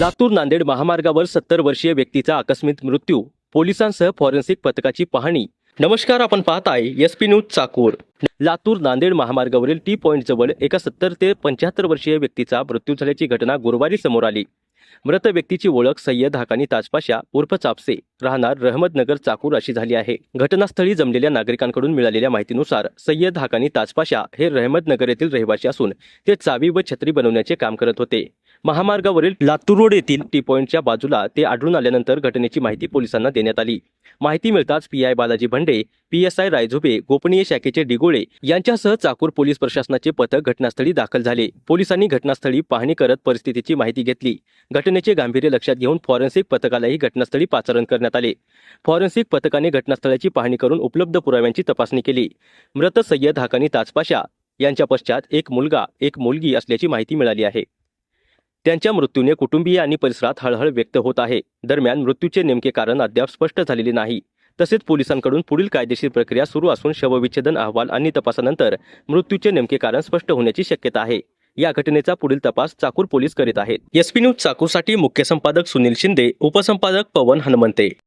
लातूर नांदेड महामार्गावर 70 वर्षीय व्यक्तीचा आकस्मिक मृत्यू, पोलिसांसह फॉरेन्सिक पथकाची पाहणी। नमस्कार, आपण पाहताय एसपी न्यूज चाकूर। लातूर नांदेड महामार्गावरील टी पॉइंट जवळ एका 70 ते 75 वर्षीय व्यक्तीचा मृत्यू झाल्याची घटना गुरुवारी समोर आली। मृत व्यक्तीची ओळख सय्यद हाकानी ताजपाशा उर्फ चापसे, राहणार रहमतनगर चाकूर अशी झाली आहे। घटनास्थळी जमलेल्या नागरिकांकडून मिळालेल्या माहितीनुसार सय्यद हाकानी ताजपाशा हे रहमतनगर येथील रहिवासी असून ते चावी व छत्री बनवण्याचे काम करत होते। महामार्गावरील लातूर रोड येथील टी पॉइंटच्या बाजूला ते आढळून आल्यानंतर घटनेची माहिती पोलिसांना देण्यात आली। माहिती मिळताच पीआय बालाजी भंडे, पीएसआय रायझोबे, गोपनीय शाखेचे डिगोळे यांच्यासह चाकूर पोलीस प्रशासनाचे पथक घटनास्थळी दाखल झाले। पोलिसांनी घटनास्थळी पाहणी करत परिस्थितीची माहिती घेतली। घटनेचे गांभीर्य लक्षात घेऊन फॉरेन्सिक पथकालाही घटनास्थळी पाचारण करण्यात आले। फॉरेन्सिक पथकाने घटनास्थळाची पाहणी करून उपलब्ध पुराव्यांची तपासणी केली। मृत सय्यद हाकानी ताजपाशा यांच्या पश्चात एक मुलगा एक मुलगी असल्याची माहिती मिळाली आहे। त्यांच्या मृत्यूने कुटुंबीय आणि परिसरात हळहळ व्यक्त होत आहे। दरम्यान मृत्यूचे नेमके कारण अद्याप स्पष्ट झालेले नाही। तसेच पोलिसांकडून पुढील कायदेशीर प्रक्रिया सुरू असून शवविच्छेदन अहवाल आणि तपासानंतर मृत्यूचे नेमके कारण स्पष्ट होण्याची शक्यता आहे। या घटनेचा पुढील तपास चाकूर पोलीस करीत आहेत। एसपी न्यूज चाकूरसाठी मुख्य संपादक सुनील शिंदे, उपसंपादक पवन हनुमंते।